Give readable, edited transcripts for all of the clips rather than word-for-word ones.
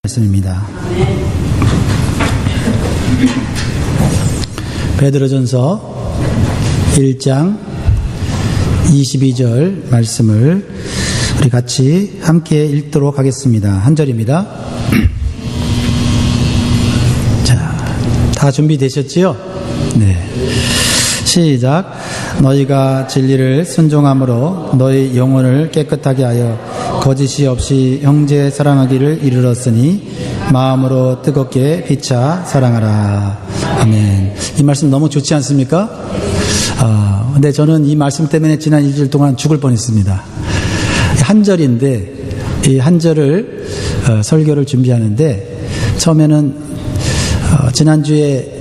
말씀입니다. 베드로전서 1장 22절 말씀을 우리 같이 함께 읽도록 하겠습니다. 한 절입니다. 자, 다 준비되셨지요? 네. 시작. 너희가 진리를 순종함으로 너희 영혼을 깨끗하게 하여 거짓이 없이 형제 사랑하기를 이르렀으니 마음으로 뜨겁게 피차 사랑하라. 아멘. 이 말씀 너무 좋지 않습니까? 근데 저는 이 말씀 때문에 지난 2주일 동안 죽을 뻔했습니다. 한 절인데 이 한 절을 설교를 준비하는데 처음에는 지난주에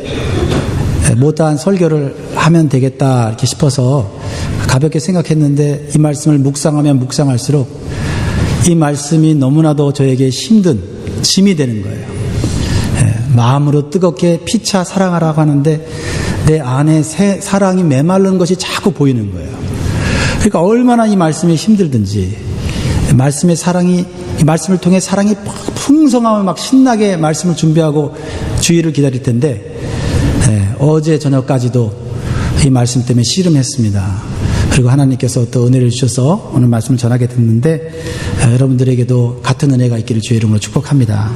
못다한 설교를 하면 되겠다 이렇게 싶어서 가볍게 생각했는데 이 말씀을 묵상하면 묵상할수록 이 말씀이 너무나도 저에게 힘든 짐이 되는 거예요. 마음으로 뜨겁게 피차 사랑하라고 하는데 내 안에 사랑이 메마른 것이 자꾸 보이는 거예요. 그러니까 얼마나 이 말씀이 힘들든지 말씀의 사랑이 이 말씀을 통해 사랑이 풍성하면 막 신나게 말씀을 준비하고 주의를 기다릴 텐데 어제 저녁까지도 이 말씀 때문에 씨름했습니다. 그리고 하나님께서 또 은혜를 주셔서 오늘 말씀을 전하게 됐는데 여러분들에게도 같은 은혜가 있기를 주의 이름으로 축복합니다.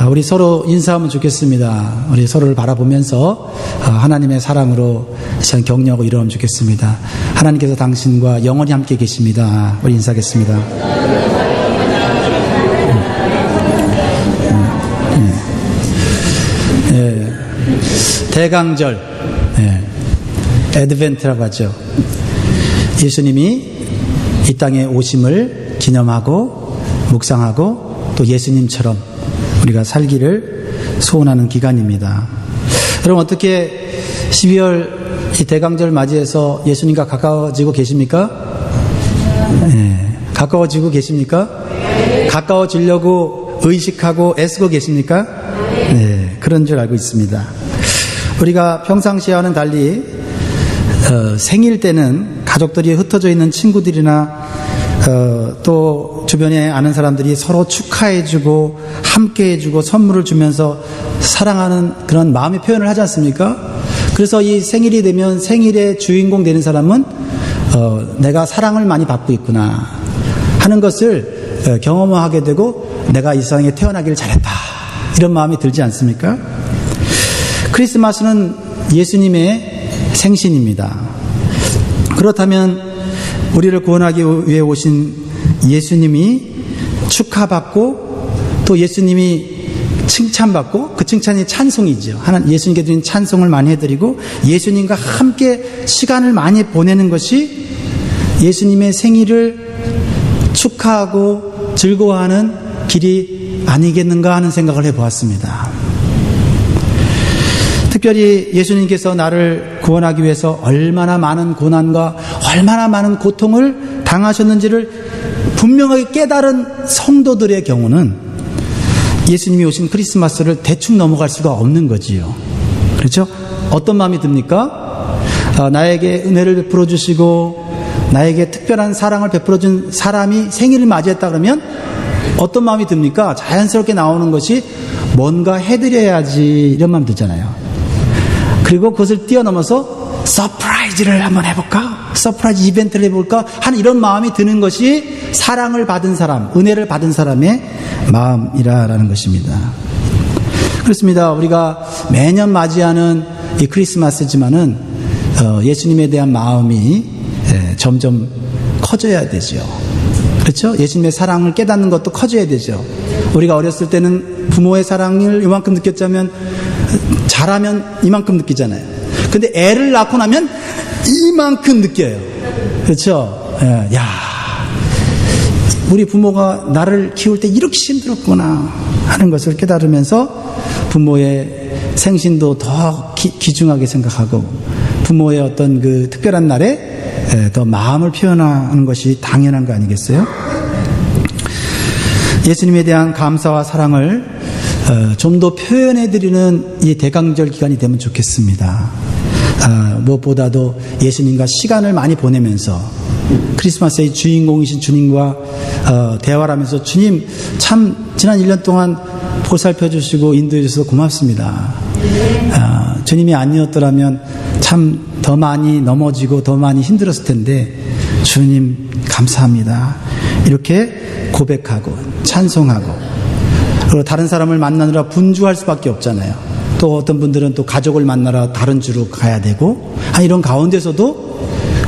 우리 서로 인사하면 좋겠습니다. 우리 서로를 바라보면서 하나님의 사랑으로 시간 격려하고 이러면 좋겠습니다. 하나님께서 당신과 영원히 함께 계십니다. 우리 인사하겠습니다. 대강절, 애드벤트라고 하죠. 예수님이 이 땅에 오심을 기념하고 묵상하고 또 예수님처럼 우리가 살기를 소원하는 기간입니다. 여러분 어떻게 12월 이 대강절 맞이해서 예수님과 가까워지고 계십니까? 가까워지고 계십니까? 가까워지려고 의식하고 애쓰고 계십니까? 네, 그런 줄 알고 있습니다. 우리가 평상시와는 달리 생일 때는 가족들이 흩어져 있는 친구들이나 또 주변에 아는 사람들이 서로 축하해주고 함께해주고 선물을 주면서 사랑하는 그런 마음의 표현을 하지 않습니까? 그래서 이 생일이 되면 생일의 주인공 되는 사람은 내가 사랑을 많이 받고 있구나 하는 것을 경험하게 되고 내가 이 세상에 태어나기를 잘했다 이런 마음이 들지 않습니까? 크리스마스는 예수님의 생신입니다. 그렇다면 우리를 구원하기 위해 오신 예수님이 축하받고 또 예수님이 칭찬받고 그 칭찬이 찬송이죠. 예수님께 드린 찬송을 많이 해드리고 예수님과 함께 시간을 많이 보내는 것이 예수님의 생일을 축하하고 즐거워하는 길이 아니겠는가 하는 생각을 해보았습니다. 특별히 예수님께서 나를 구원하기 위해서 얼마나 많은 고난과 얼마나 많은 고통을 당하셨는지를 분명하게 깨달은 성도들의 경우는 예수님이 오신 크리스마스를 대충 넘어갈 수가 없는 거지요. 그렇죠? 어떤 마음이 듭니까? 나에게 은혜를 베풀어 주시고 나에게 특별한 사랑을 베풀어 준 사람이 생일을 맞이했다 그러면 어떤 마음이 듭니까? 자연스럽게 나오는 것이 뭔가 해드려야지 이런 마음 들잖아요. 그리고 그것을 뛰어넘어서 서프라이즈를 한번 해볼까? 서프라이즈 이벤트를 해볼까? 하는 이런 마음이 드는 것이 사랑을 받은 사람, 은혜를 받은 사람의 마음이라는 것입니다. 그렇습니다. 우리가 매년 맞이하는 이 크리스마스지만은 예수님에 대한 마음이 점점 커져야 되죠. 그렇죠? 예수님의 사랑을 깨닫는 것도 커져야 되죠. 우리가 어렸을 때는 부모의 사랑을 이만큼 느꼈자면 자라면 이만큼 느끼잖아요. 근데 애를 낳고 나면 이만큼 느껴요. 그렇죠? 야, 우리 부모가 나를 키울 때 이렇게 힘들었구나 하는 것을 깨달으면서 부모의 생신도 더 귀중하게 생각하고 부모의 어떤 그 특별한 날에 더 마음을 표현하는 것이 당연한 거 아니겠어요? 예수님에 대한 감사와 사랑을 좀 더 표현해드리는 이 대강절 기간이 되면 좋겠습니다. 무엇보다도 예수님과 시간을 많이 보내면서 크리스마스의 주인공이신 주님과 대화를 하면서 주님 참 지난 1년 동안 보살펴 주시고 인도해 주셔서 고맙습니다. 주님이 아니었더라면 참 더 많이 넘어지고 더 많이 힘들었을 텐데 주님 감사합니다. 이렇게 고백하고 찬송하고, 그리고 다른 사람을 만나느라 분주할 수밖에 없잖아요. 또 어떤 분들은 또 가족을 만나러 다른 주로 가야 되고, 이런 가운데서도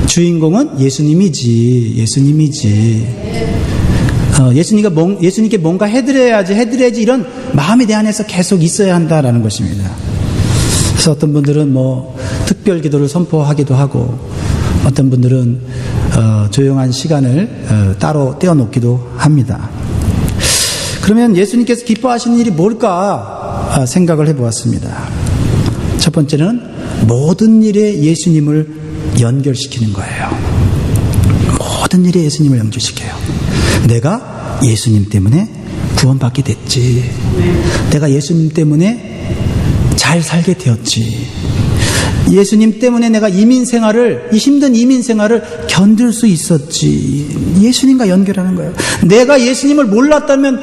주인공은 예수님이지. 예수님께 뭔가 해드려야지 이런 마음이 내 안에서 계속 있어야 한다라는 것입니다. 그래서 어떤 분들은 특별 기도를 선포하기도 하고, 어떤 분들은 조용한 시간을 따로 떼어놓기도 합니다. 그러면 예수님께서 기뻐하시는 일이 뭘까 생각을 해보았습니다. 첫 번째는 모든 일에 예수님을 연결시키는 거예요. 모든 일에 예수님을 연결시켜요. 내가 예수님 때문에 구원받게 됐지. 내가 예수님 때문에 잘 살게 되었지. 예수님 때문에 내가 이 힘든 이민 생활을 견딜 수 있었지. 예수님과 연결하는 거예요. 내가 예수님을 몰랐다면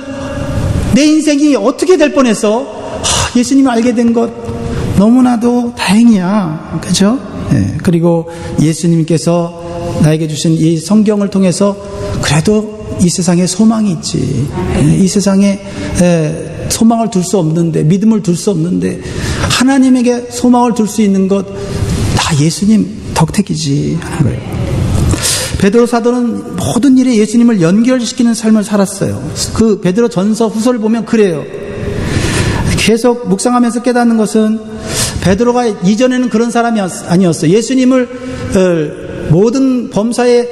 내 인생이 어떻게 될 뻔했어? 예수님을 알게 된 것 너무나도 다행이야. 그렇죠? 네. 그리고 예수님께서 나에게 주신 이 성경을 통해서 그래도 이 세상에 소망이 있지. 이 세상에 소망을 둘 수 없는데, 믿음을 둘 수 없는데 하나님에게 소망을 둘 수 있는 것 다 예수님 덕택이지 하는 거예요. 베드로 사도는 모든 일에 예수님을 연결시키는 삶을 살았어요. 그 베드로 전서 후서를 보면 그래요. 계속 묵상하면서 깨닫는 것은 베드로가 이전에는 그런 사람이 아니었어요. 예수님을 모든 범사에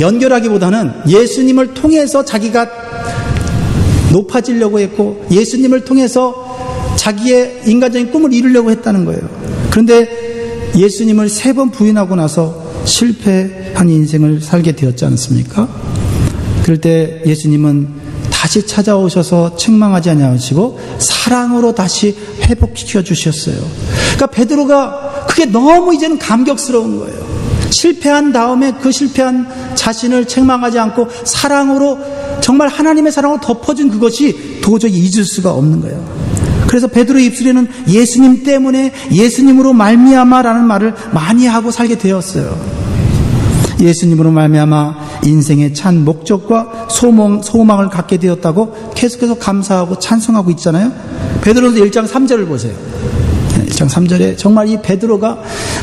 연결하기보다는 예수님을 통해서 자기가 높아지려고 했고, 예수님을 통해서 자기의 인간적인 꿈을 이루려고 했다는 거예요. 그런데 예수님을 3번 부인하고 나서 실패한 인생을 살게 되었지 않습니까? 그럴 때 예수님은 다시 찾아오셔서 책망하지 아니하시고 사랑으로 다시 회복시켜 주셨어요. 그러니까 베드로가 그게 너무 이제는 감격스러운 거예요. 실패한 다음에 그 실패한 자신을 책망하지 않고 사랑으로, 정말 하나님의 사랑으로 덮어준 그것이 도저히 잊을 수가 없는 거예요. 그래서 베드로의 입술에는 예수님 때문에, 예수님으로 말미암아라는 말을 많이 하고 살게 되었어요. 예수님으로 말미암아 인생의 찬 목적과 소망을 갖게 되었다고 계속해서 감사하고 찬송하고 있잖아요. 베드로서 1장 3절을 보세요. 1장 3절에 정말 이 베드로가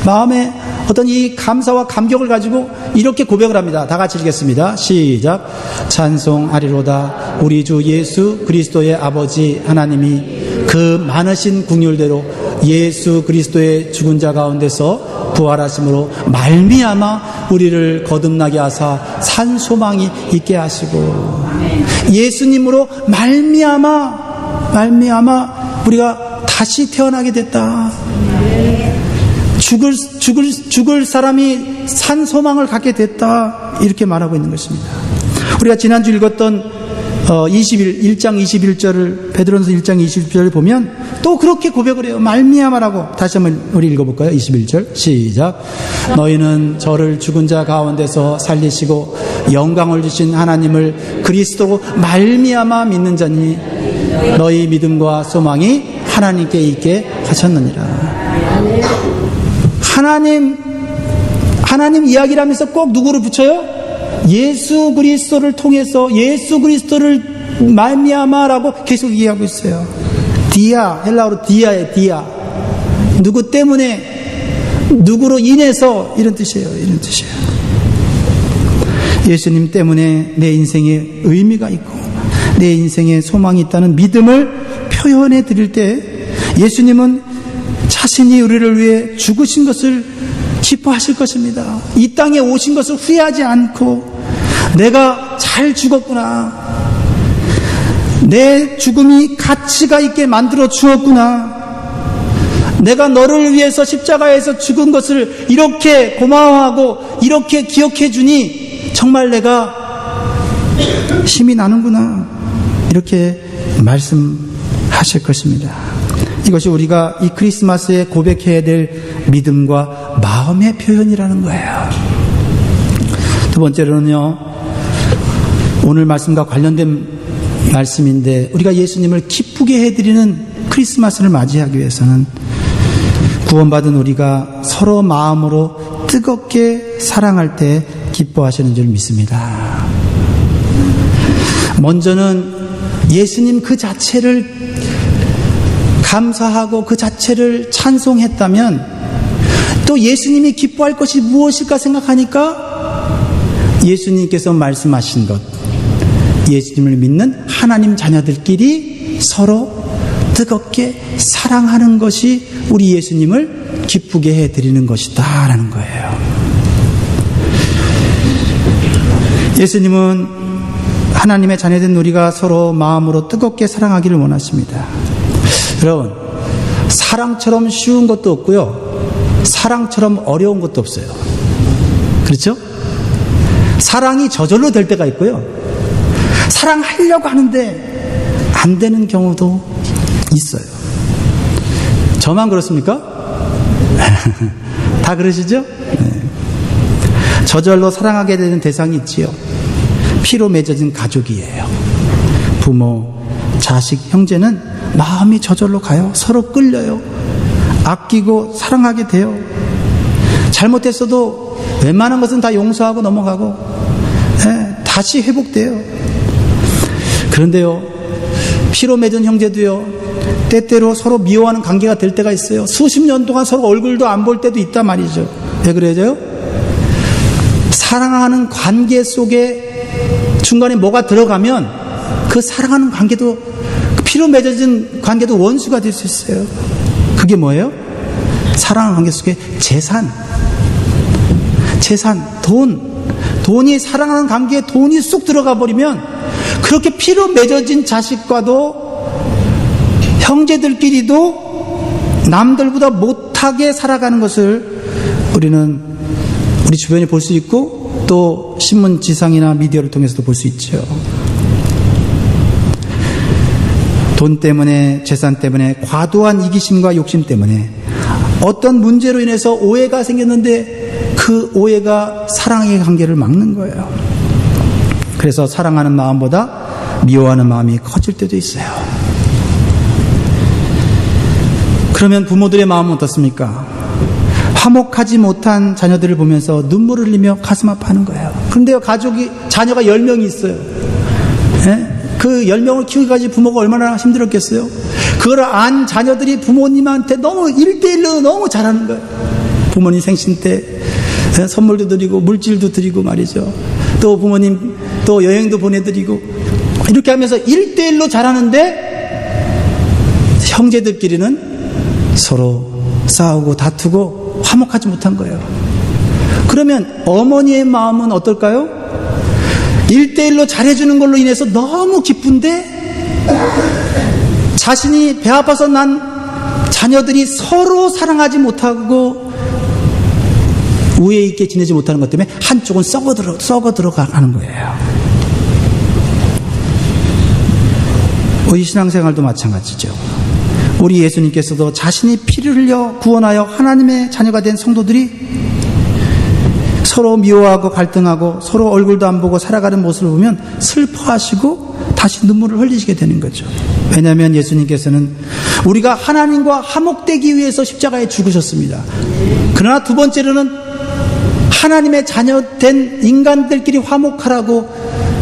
마음에 어떤 이 감사와 감격을 가지고 이렇게 고백을 합니다. 다 같이 읽겠습니다. 시작. 찬송하리로다 우리 주 예수 그리스도의 아버지 하나님이 그 많으신 긍휼대로 예수 그리스도의 죽은 자 가운데서 부활하심으로 말미암아 우리를 거듭나게 하사 산 소망이 있게 하시고, 예수님으로 말미암아 우리가 다시 태어나게 됐다. 죽을 사람이 산 소망을 갖게 됐다. 이렇게 말하고 있는 것입니다. 우리가 지난주 읽었던 1장 21절을, 베드로전서 1장 21절을 보면 또 그렇게 고백을 해요. 말미암아라고. 다시 한번 우리 읽어볼까요? 21절 시작. 너희는 저를 죽은 자 가운데서 살리시고 영광을 주신 하나님을 그리스도 말미암아 믿는 자니 너희 믿음과 소망이 하나님께 있게 하셨느니라. 하나님 이야기를 하면서 꼭 누구를 붙여요? 예수 그리스도를 통해서, 예수 그리스도를 말미암아라고 계속 이해하고 있어요. 디아, 헬라어로 디아예요. 디아. 누구 때문에, 누구로 인해서, 이런 뜻이에요. 이런 뜻이에요. 예수님 때문에 내 인생에 의미가 있고 내 인생에 소망이 있다는 믿음을 표현해 드릴 때 예수님은 자신이 우리를 위해 죽으신 것을 기뻐하실 것입니다. 이 땅에 오신 것을 후회하지 않고, 내가 잘 죽었구나, 내 죽음이 가치가 있게 만들어 주었구나, 내가 너를 위해서 십자가에서 죽은 것을 이렇게 고마워하고 이렇게 기억해 주니 정말 내가 힘이 나는구나, 이렇게 말씀하실 것입니다. 이것이 우리가 이 크리스마스에 고백해야 될 믿음과 마음의 표현이라는 거예요. 두 번째로는요, 오늘 말씀과 관련된 말씀인데, 우리가 예수님을 기쁘게 해드리는 크리스마스를 맞이하기 위해서는 구원받은 우리가 서로 마음으로 뜨겁게 사랑할 때 기뻐하시는 줄 믿습니다. 먼저는 예수님 그 자체를 감사하고 그 자체를 찬송했다면, 또 예수님이 기뻐할 것이 무엇일까 생각하니까 예수님께서 말씀하신 것, 예수님을 믿는 하나님 자녀들끼리 서로 뜨겁게 사랑하는 것이 우리 예수님을 기쁘게 해드리는 것이다 라는 거예요. 예수님은 하나님의 자녀된 우리가 서로 마음으로 뜨겁게 사랑하기를 원하십니다. 여러분, 사랑처럼 쉬운 것도 없고요, 사랑처럼 어려운 것도 없어요. 그렇죠? 사랑이 저절로 될 때가 있고요, 사랑하려고 하는데 안 되는 경우도 있어요. 저만 그렇습니까? 다 그러시죠? 네. 저절로 사랑하게 되는 대상이 있지요. 피로 맺어진 가족이에요. 부모, 자식, 형제는 마음이 저절로 가요. 서로 끌려요. 아끼고 사랑하게 돼요. 잘못했어도 웬만한 것은 다 용서하고 넘어가고, 다시 회복돼요. 그런데요, 피로 맺은 형제도요, 때때로 서로 미워하는 관계가 될 때가 있어요. 수십 년 동안 서로 얼굴도 안 볼 때도 있단 말이죠. 왜 그래요? 사랑하는 관계 속에 중간에 뭐가 들어가면 그 사랑하는 관계도, 그 피로 맺어진 관계도 원수가 될 수 있어요. 그게 뭐예요? 사랑하는 관계 속에 재산, 돈이, 사랑하는 관계에 돈이 쑥 들어가 버리면 그렇게 피로 맺어진 자식과도 형제들끼리도 남들보다 못하게 살아가는 것을 우리는 우리 주변에 볼 수 있고, 또 신문 지상이나 미디어를 통해서도 볼 수 있죠. 돈 때문에, 재산 때문에, 과도한 이기심과 욕심 때문에 어떤 문제로 인해서 오해가 생겼는데 그 오해가 사랑의 관계를 막는 거예요. 그래서 사랑하는 마음보다 미워하는 마음이 커질 때도 있어요. 그러면 부모들의 마음은 어떻습니까? 화목하지 못한 자녀들을 보면서 눈물을 흘리며 가슴 아파하는 거예요. 그런데요, 자녀가 10명이 있어요. 그 10명을 키우기까지 부모가 얼마나 힘들었겠어요? 그걸 안 자녀들이 부모님한테 너무 1대1로 너무 잘하는 거예요. 부모님 생신 때 선물도 드리고 물질도 드리고 말이죠. 또 부모님 또 여행도 보내드리고 이렇게 하면서 1대1로 잘하는데 형제들끼리는 서로 싸우고 다투고 화목하지 못한 거예요. 그러면 어머니의 마음은 어떨까요? 1대1로 잘해주는 걸로 인해서 너무 기쁜데 자신이 배 아파서 난 자녀들이 서로 사랑하지 못하고 우애 있게 지내지 못하는 것 때문에 한쪽은 썩어 들어가는 거예요. 우리 신앙생활도 마찬가지죠. 우리 예수님께서도 자신이 피를 흘려 구원하여 하나님의 자녀가 된 성도들이 서로 미워하고 갈등하고 서로 얼굴도 안 보고 살아가는 모습을 보면 슬퍼하시고 다시 눈물을 흘리시게 되는 거죠. 왜냐하면 예수님께서는 우리가 하나님과 화목되기 위해서 십자가에 죽으셨습니다. 그러나 두 번째로는 하나님의 자녀된 인간들끼리 화목하라고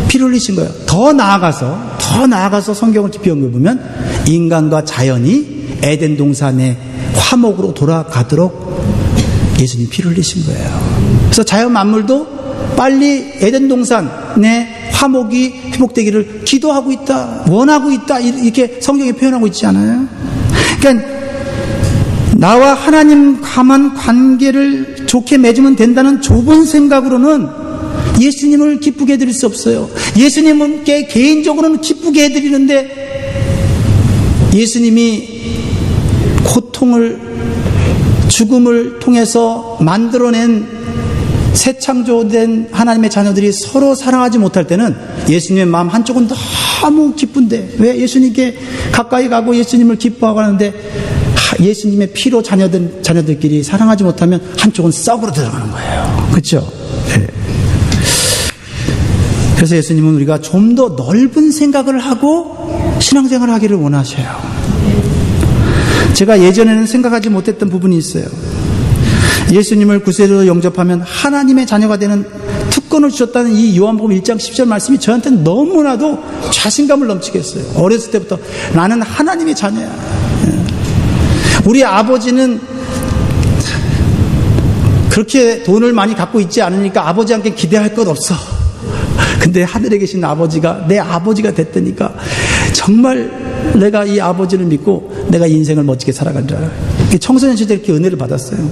피를 흘리신 거예요. 더 나아가서 성경을 깊이 연구해보면 인간과 자연이 에덴 동산의 화목으로 돌아가도록 예수님 피를 흘리신 거예요. 그래서 자연 만물도 빨리 에덴 동산의 화목이 회복되기를 기도하고 있다, 원하고 있다, 이렇게 성경에 표현하고 있지 않아요? 그러니까 나와 하나님과만 관계를 좋게 맺으면 된다는 좁은 생각으로는 예수님을 기쁘게 해드릴 수 없어요. 예수님께 개인적으로는 기쁘게 해드리는데 예수님이 고통을, 죽음을 통해서 만들어낸 새 창조된 하나님의 자녀들이 서로 사랑하지 못할 때는 예수님의 마음 한쪽은 너무 기쁜데 왜 예수님께 가까이 가고 예수님을 기뻐하고 하는데 예수님의 피로 자녀들끼리 사랑하지 못하면 한쪽은 썩으로 들어가는 거예요. 그렇죠? 네. 그래서 예수님은 우리가 좀 더 넓은 생각을 하고 신앙생활을 하기를 원하셔요. 제가 예전에는 생각하지 못했던 부분이 있어요. 예수님을 구세주로 영접하면 하나님의 자녀가 되는 특권을 주셨다는 이 요한복음 1장 10절 말씀이 저한테는 너무나도 자신감을 넘치게 했어요. 어렸을 때부터 나는 하나님의 자녀야. 우리 아버지는 그렇게 돈을 많이 갖고 있지 않으니까 아버지한테 기대할 것 없어. 근데 하늘에 계신 아버지가 내 아버지가 됐다니까 정말 내가 이 아버지를 믿고 내가 인생을 멋지게 살아간다. 청소년 시절에 이렇게 은혜를 받았어요.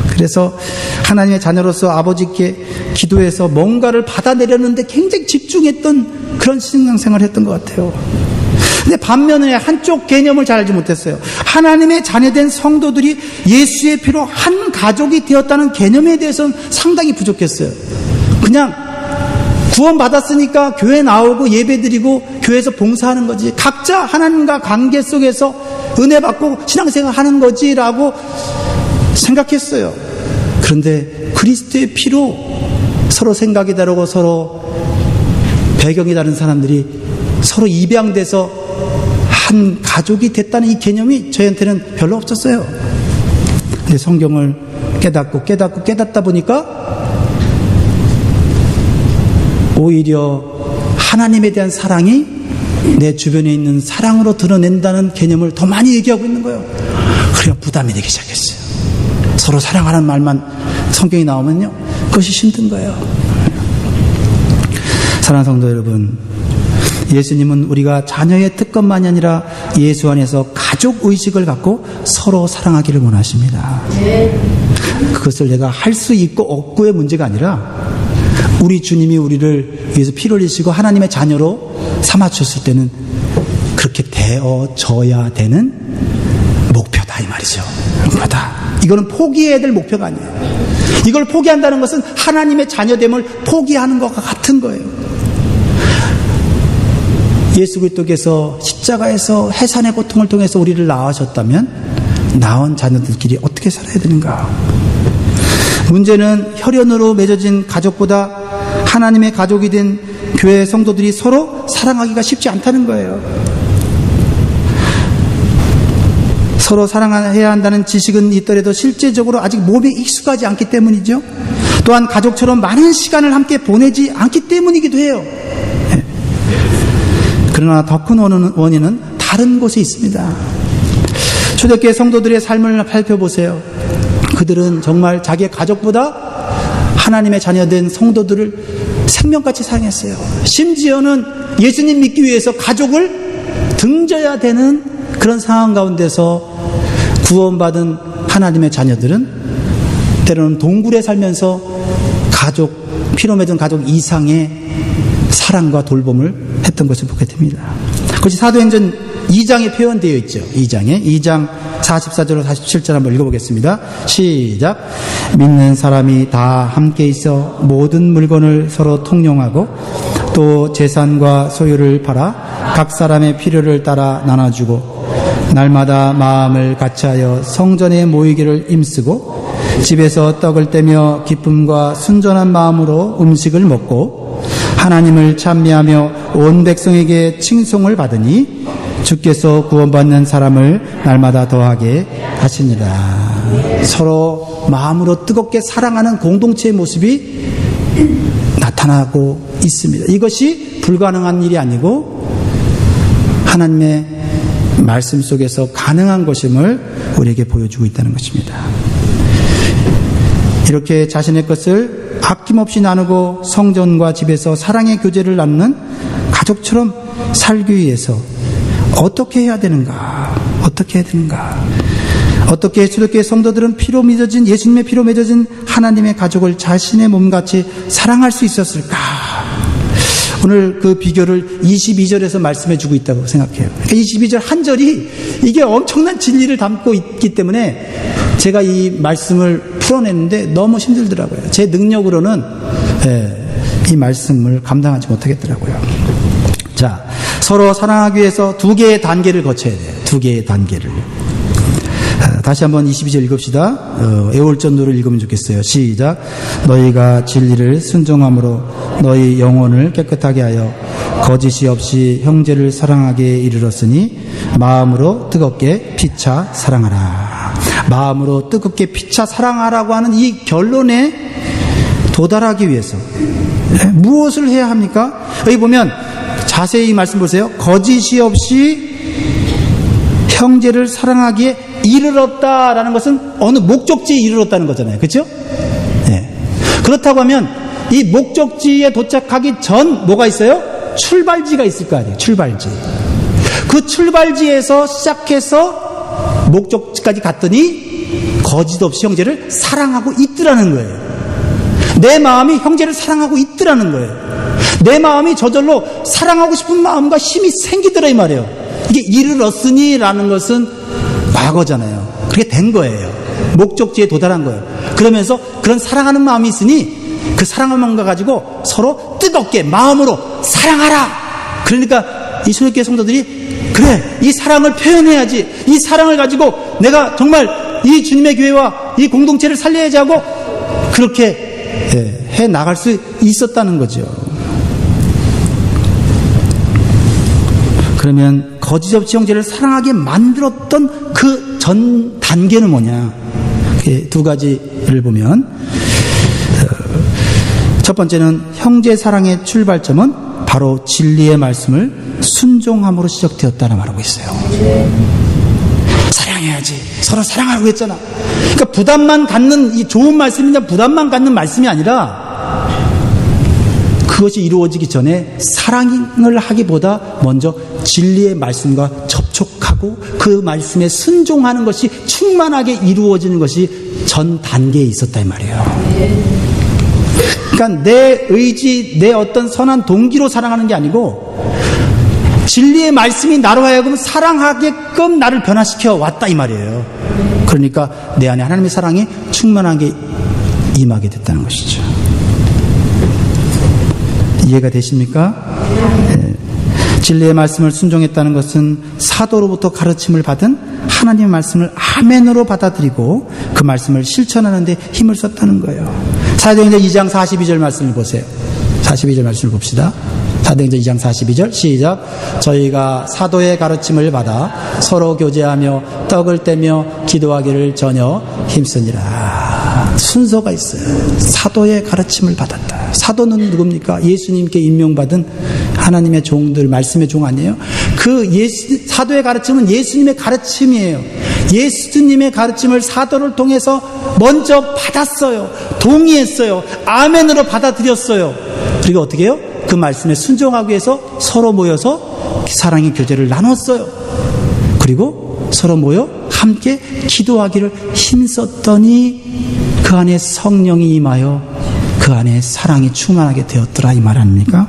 그래서 하나님의 자녀로서 아버지께 기도해서 뭔가를 받아내려는데 굉장히 집중했던 그런 신앙생활을 했던 것 같아요. 근데 반면에 한쪽 개념을 잘 알지 못했어요. 하나님의 자녀된 성도들이 예수의 피로 한 가족이 되었다는 개념에 대해서는 상당히 부족했어요. 그냥 구원받았으니까 교회 나오고 예배드리고 교회에서 봉사하는 거지, 각자 하나님과 관계 속에서 은혜 받고 신앙생활 하는 거지라고 생각했어요. 그런데 그리스도의 피로 서로 생각이 다르고 서로 배경이 다른 사람들이 서로 입양돼서 한 가족이 됐다는 이 개념이 저희한테는 별로 없었어요. 근데 성경을 깨닫다 보니까 오히려 하나님에 대한 사랑이 내 주변에 있는 사랑으로 드러낸다는 개념을 더 많이 얘기하고 있는 거예요. 그래야 부담이 되기 시작했어요. 서로 사랑하는 말만 성경이 나오면요, 그것이 힘든 거예요. 사랑하는 성도 여러분, 예수님은 우리가 자녀의 특권만이 아니라 예수 안에서 가족 의식을 갖고 서로 사랑하기를 원하십니다. 그것을 내가 할 수 있고 없고의 문제가 아니라 우리 주님이 우리를 위해서 피를 흘리시고 하나님의 자녀로 삼아주셨을 때는 그렇게 되어져야 되는 목표다, 이 말이죠. 목표다. 이거는 포기해야 될 목표가 아니에요. 이걸 포기한다는 것은 하나님의 자녀됨을 포기하는 것과 같은 거예요. 예수 그리스도께서 십자가에서 해산의 고통을 통해서 우리를 낳으셨다면 낳은 자녀들끼리 어떻게 살아야 되는가? 문제는 혈연으로 맺어진 가족보다 하나님의 가족이 된 교회 성도들이 서로 사랑하기가 쉽지 않다는 거예요. 서로 사랑해야 한다는 지식은 있더라도 실제적으로 아직 몸에 익숙하지 않기 때문이죠. 또한 가족처럼 많은 시간을 함께 보내지 않기 때문이기도 해요. 그러나 더 큰 원인은 다른 곳에 있습니다. 초대교회 성도들의 삶을 살펴보세요. 그들은 정말 자기의 가족보다 하나님의 자녀된 성도들을 생명같이 사랑했어요. 심지어는 예수님 믿기 위해서 가족을 등져야 되는 그런 상황 가운데서 구원받은 하나님의 자녀들은 때로는 동굴에 살면서 피로 맺은 가족 이상의 사랑과 돌봄을 했던 것을 보게 됩니다. 그것이 사도행전 2장에 표현되어 있죠. 2장 44절로 47절 한번 읽어보겠습니다. 시작. 믿는 사람이 다 함께 있어 모든 물건을 서로 통용하고 또 재산과 소유를 팔아 각 사람의 필요를 따라 나눠주고 날마다 마음을 같이하여 성전에 모이기를 힘쓰고 집에서 떡을 떼며 기쁨과 순전한 마음으로 음식을 먹고 하나님을 찬미하며 온 백성에게 칭송을 받으니 주께서 구원받는 사람을 날마다 더하게 하시니라. 서로 마음으로 뜨겁게 사랑하는 공동체의 모습이 나타나고 있습니다. 이것이 불가능한 일이 아니고 하나님의 말씀 속에서 가능한 것임을 우리에게 보여주고 있다는 것입니다. 이렇게 자신의 것을 아낌없이 나누고 성전과 집에서 사랑의 교제를 나누는 가족처럼 살기 위해서 어떻게 해야 되는가? 어떻게 초대교회 성도들은 피로 맺어진 예수님의 피로 맺어진 하나님의 가족을 자신의 몸같이 사랑할 수 있었을까? 오늘 그 비결을 22절에서 말씀해 주고 있다고 생각해요. 22절 한 절이 이게 엄청난 진리를 담고 있기 때문에 제가 이 말씀을 풀어내는데 너무 힘들더라고요. 제 능력으로는 이 말씀을 감당하지 못하겠더라고요. 자, 서로 사랑하기 위해서 두 개의 단계를 거쳐야 돼요. 두 개의 단계를. 다시 한번 22절 읽읍시다. 애월전도를 읽으면 좋겠어요. 시작. 너희가 진리를 순종함으로 너희 영혼을 깨끗하게 하여 거짓이 없이 형제를 사랑하게 이르렀으니 마음으로 뜨겁게 피차 사랑하라. 마음으로 뜨겁게 피차 사랑하라고 하는 이 결론에 도달하기 위해서 무엇을 해야 합니까? 여기 보면 자세히 말씀 보세요. 거짓이 없이 형제를 사랑하기에 이르렀다라는 것은 어느 목적지에 이르렀다는 거잖아요. 그렇죠? 네. 그렇다고 하면 이 목적지에 도착하기 전 뭐가 있어요? 출발지가 있을 거 아니에요. 출발지. 그 출발지에서 시작해서 목적지까지 갔더니 거짓 없이 형제를 사랑하고 있더라는 거예요. 내 마음이 형제를 사랑하고 있더라는 거예요. 내 마음이 저절로 사랑하고 싶은 마음과 힘이 생기더라 이 말이에요. 이게 이르렀으니라는 것은 과거잖아요. 그게 된 거예요. 목적지에 도달한 거예요. 그러면서 그런 사랑하는 마음이 있으니 그 사랑하는 마음과 가지고 서로 뜨겁게 마음으로 사랑하라. 그러니까 이 소녀교회 성도들이 그래, 이 사랑을 표현해야지. 이 사랑을 가지고 내가 정말 이 주님의 교회와 이 공동체를 살려야지 하고 그렇게 해 나갈 수 있었다는 거죠. 그러면 거짓 없이 형제를 사랑하게 만들었던 그 전 단계는 뭐냐? 두 가지를 보면 첫 번째는 형제 사랑의 출발점은 바로 진리의 말씀을 순종함으로 시작되었다는 말하고 있어요. 사랑해야지. 서로 사랑하라고 했잖아. 그러니까 부담만 갖는 이 좋은 말씀이냐 부담만 갖는 말씀이 아니라 그것이 이루어지기 전에 사랑을 하기보다 먼저 진리의 말씀과 접촉하고 그 말씀에 순종하는 것이 충만하게 이루어지는 것이 전 단계에 있었다 이 말이에요. 그러니까 내 의지, 내 어떤 선한 동기로 사랑하는 게 아니고 진리의 말씀이 나로 하여금 사랑하게끔 나를 변화시켜 왔다 이 말이에요. 그러니까 내 안에 하나님의 사랑이 충만하게 임하게 됐다는 것이죠. 이해가 되십니까? 네. 진리의 말씀을 순종했다는 것은 사도로부터 가르침을 받은 하나님의 말씀을 아멘으로 받아들이고 그 말씀을 실천하는 데 힘을 썼다는 거예요. 사도행전 2장 42절 말씀을 보세요. 42절 말씀을 봅시다. 사도행전 2장 42절 시작. 저희가 사도의 가르침을 받아 서로 교제하며 떡을 떼며 기도하기를 전혀 힘쓰니라. 순서가 있어요. 사도의 가르침을 받았다. 사도는 누굽니까? 예수님께 임명받은 하나님의 종들, 말씀의 종 아니에요? 사도의 가르침은 예수님의 가르침이에요. 예수님의 가르침을 사도를 통해서 먼저 받았어요. 동의했어요. 아멘으로 받아들였어요. 그리고 어떻게 해요? 그 말씀에 순종하기 위해서 서로 모여서 사랑의 교제를 나눴어요. 그리고 서로 모여 함께 기도하기를 힘썼더니 그 안에 성령이 임하여 그 안에 사랑이 충만하게 되었더라 이 말 아닙니까?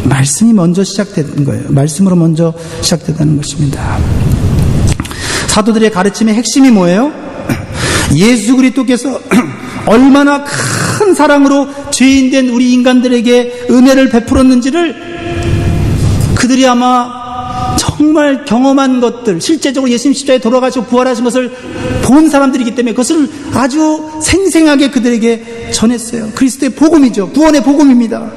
말씀이 먼저 시작된 거예요. 말씀으로 먼저 시작됐다는 것입니다. 사도들의 가르침의 핵심이 뭐예요? 예수 그리스도께서 얼마나 큰 사랑으로 죄인된 우리 인간들에게 은혜를 베풀었는지를 그들이 아마 정말 경험한 것들, 실제적으로 예수님 십자가에 돌아가시고 부활하신 것을 본 사람들이기 때문에 그것을 아주 생생하게 그들에게 전했어요. 그리스도의 복음이죠. 구원의 복음입니다.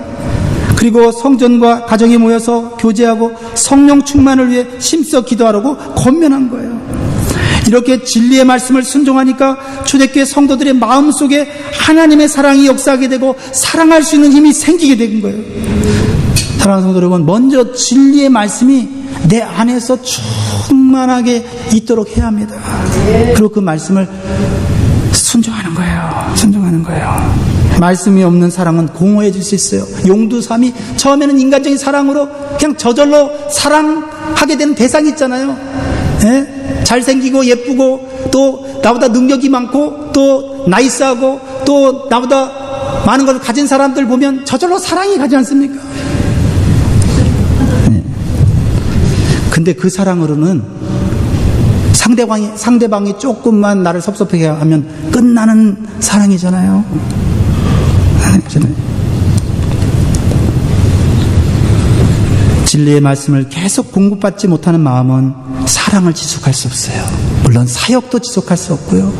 그리고 성전과 가정에 모여서 교제하고 성령 충만을 위해 힘써 기도하라고 권면한 거예요. 이렇게 진리의 말씀을 순종하니까 초대교회 성도들의 마음속에 하나님의 사랑이 역사하게 되고 사랑할 수 있는 힘이 생기게 된 거예요. 사랑하는 성도 여러분, 먼저 진리의 말씀이 내 안에서 충만하게 있도록 해야 합니다. 그리고 그 말씀을 순종하는 거예요. 순종하는 거예요. 말씀이 없는 사랑은 공허해질 수 있어요. 용두삼이 처음에는 인간적인 사랑으로 그냥 저절로 사랑하게 되는 대상이 있잖아요. 예? 잘생기고 예쁘고 또 나보다 능력이 많고 또 나이스하고 또 나보다 많은 것을 가진 사람들 보면 저절로 사랑이 가지 않습니까? 근데 그 사랑으로는 상대방이 조금만 나를 섭섭하게 하면 끝나는 사랑이잖아요. 진리의 말씀을 계속 공급받지 못하는 마음은 사랑을 지속할 수 없어요. 물론 사역도 지속할 수 없고요.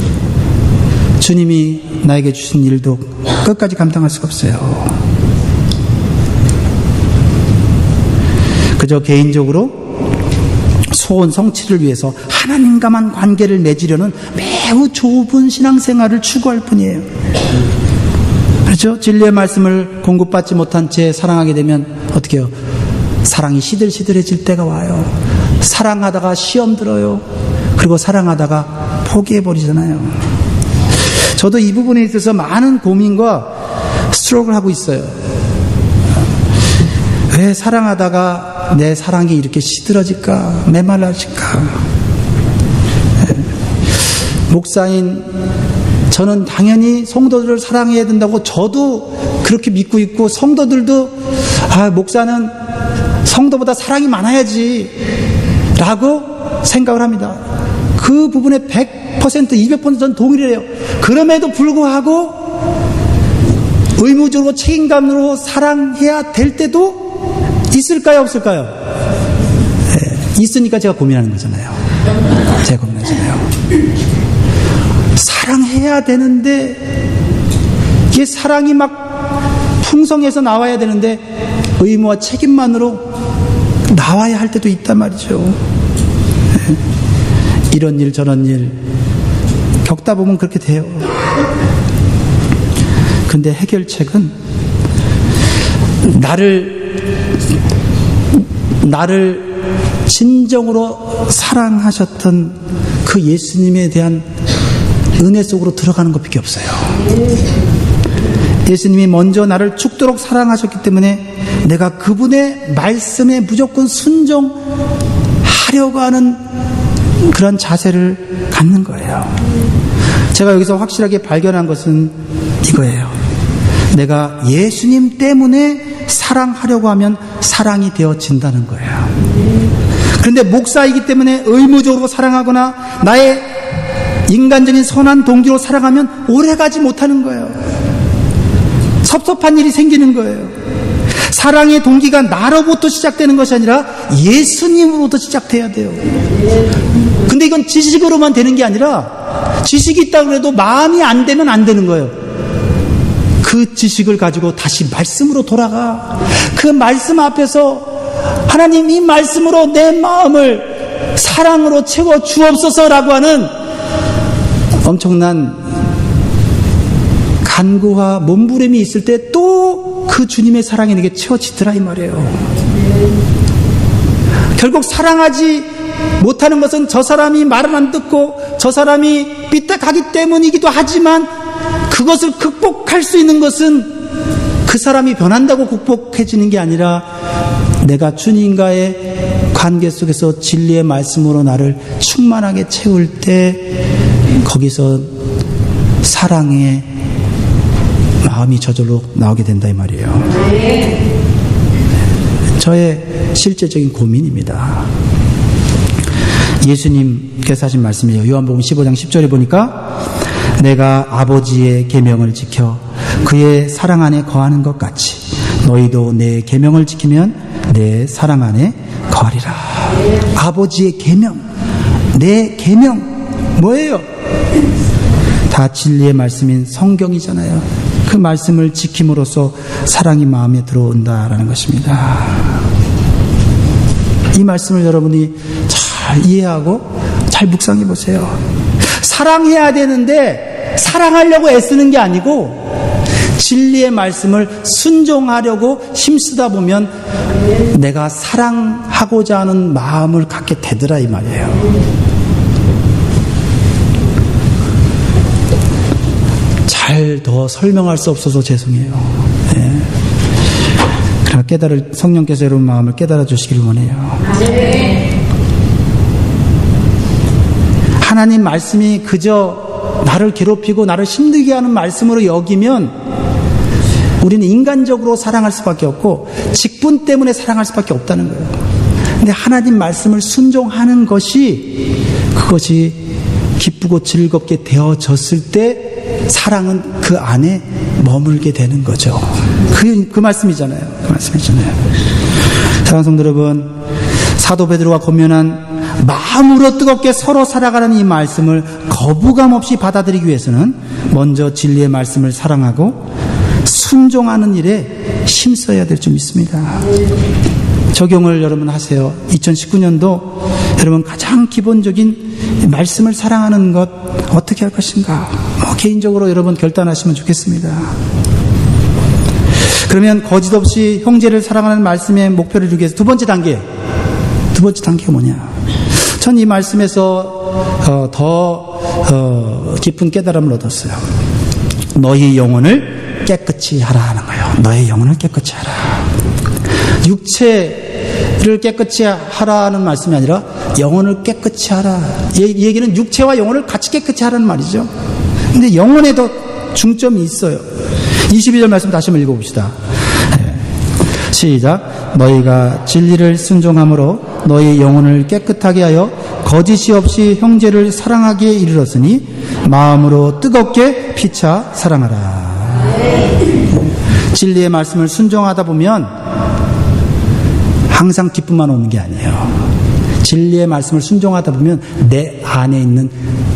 주님이 나에게 주신 일도 끝까지 감당할 수가 없어요. 그저 개인적으로 소원 성취를 위해서 하나님과만 관계를 맺으려는 매우 좁은 신앙생활을 추구할 뿐이에요. 그렇죠? 진리의 말씀을 공급받지 못한 채 사랑하게 되면 어떻게 해요? 사랑이 시들시들해질 때가 와요. 사랑하다가 시험 들어요. 그리고 사랑하다가 포기해버리잖아요. 저도 이 부분에 있어서 많은 고민과 스트로크를 하고 있어요. 왜 사랑하다가 내 사랑이 이렇게 시들어질까? 메말라질까? 목사인 저는 당연히 성도들을 사랑해야 된다고 저도 그렇게 믿고 있고, 성도들도 목사는 성도보다 사랑이 많아야지 라고 생각을 합니다. 그 부분에 100%, 200% 전 동의를 해요. 그럼에도 불구하고 의무적으로 책임감으로 사랑해야 될 때도 있을까요, 없을까요? 네, 있으니까 제가 고민하는 거잖아요. 제가 고민하잖아요. 사랑해야 되는데 이게 사랑이 막 풍성해서 나와야 되는데 의무와 책임만으로 나와야 할 때도 있단 말이죠. 네, 이런 일 저런 일 겪다 보면 그렇게 돼요. 근데 해결책은 나를 진정으로 사랑하셨던 그 예수님에 대한 은혜 속으로 들어가는 것밖에 없어요. 예수님이 먼저 나를 죽도록 사랑하셨기 때문에 내가 그분의 말씀에 무조건 순종하려고 하는 그런 자세를 갖는 거예요. 제가 여기서 확실하게 발견한 것은 이거예요. 내가 예수님 때문에 사랑하려고 하면 사랑이 되어진다는 거예요. 그런데 목사이기 때문에 의무적으로 사랑하거나 나의 인간적인 선한 동기로 사랑하면 오래가지 못하는 거예요. 섭섭한 일이 생기는 거예요. 사랑의 동기가 나로부터 시작되는 것이 아니라 예수님으로부터 시작돼야 돼요. 근데 이건 지식으로만 되는 게 아니라 지식이 있다고 해도 마음이 안 되면 안 되는 거예요. 그 지식을 가지고 다시 말씀으로 돌아가. 그 말씀 앞에서 하나님 이 말씀으로 내 마음을 사랑으로 채워 주옵소서라고 하는 엄청난 간구와 몸부림이 있을 때 또 그 주님의 사랑이 내게 채워지더라 이 말이에요. 결국 사랑하지 못하는 것은 저 사람이 말을 안 듣고 저 사람이 삐딱하기 때문이기도 하지만 그것을 극복할 수 있는 것은 그 사람이 변한다고 극복해지는 게 아니라 내가 주님과의 관계 속에서 진리의 말씀으로 나를 충만하게 채울 때 거기서 사랑의 마음이 저절로 나오게 된다 이 말이에요. 저의 실제적인 고민입니다. 예수님께서 하신 말씀이에요. 요한복음 15장 10절에 보니까 내가 아버지의 계명을 지켜 그의 사랑 안에 거하는 것 같이 너희도 내 계명을 지키면 내 사랑 안에 거하리라. 아버지의 계명, 내 계명 뭐예요? 다 진리의 말씀인 성경이잖아요. 그 말씀을 지킴으로써 사랑이 마음에 들어온다라는 것입니다. 이 말씀을 여러분이 잘 이해하고 잘 묵상해 보세요. 사랑해야 되는데 사랑하려고 애쓰는 게 아니고 진리의 말씀을 순종하려고 힘쓰다 보면 내가 사랑하고자 하는 마음을 갖게 되더라 이 말이에요. 잘 더 설명할 수 없어서 죄송해요. 네. 그러나 성령께서 여러분 마음을 깨달아 주시길 원해요. 하나님 말씀이 그저 나를 괴롭히고 나를 힘들게 하는 말씀으로 여기면 우리는 인간적으로 사랑할 수밖에 없고 직분 때문에 사랑할 수밖에 없다는 거예요. 근데 하나님 말씀을 순종하는 것이 그것이 기쁘고 즐겁게 되어졌을 때 사랑은 그 안에 머물게 되는 거죠. 그 말씀이잖아요. 그 말씀이잖아요. 사랑하는 성도 여러분, 사도 베드로가 권면한 마음으로 뜨겁게 서로 살아가는 이 말씀을 거부감 없이 받아들이기 위해서는 먼저 진리의 말씀을 사랑하고 순종하는 일에 힘써야 될 줄 믿습니다. 적용을 여러분 하세요. 2019년도 여러분 가장 기본적인 말씀을 사랑하는 것 어떻게 할 것인가? 개인적으로 여러분 결단하시면 좋겠습니다. 그러면 거짓 없이 형제를 사랑하는 말씀의 목표를 이루기 위해서 두 번째 단계가 뭐냐? 전 이 말씀에서 더 깊은 깨달음을 얻었어요. 너희 영혼을 깨끗이 하라 하는 거예요. 너희 영혼을 깨끗이 하라. 육체를 깨끗이 하라는 말씀이 아니라 영혼을 깨끗이 하라. 이 얘기는 육체와 영혼을 같이 깨끗이 하라는 말이죠. 근데 영혼에도 중점이 있어요. 22절 말씀 다시 한번 읽어봅시다. 시작. 너희가 진리를 순종함으로 너희 영혼을 깨끗하게 하여 거짓이 없이 형제를 사랑하기에 이르렀으니 마음으로 뜨겁게 피차 사랑하라. 진리의 말씀을 순종하다 보면 항상 기쁨만 오는 게 아니에요. 진리의 말씀을 순종하다 보면 내 안에 있는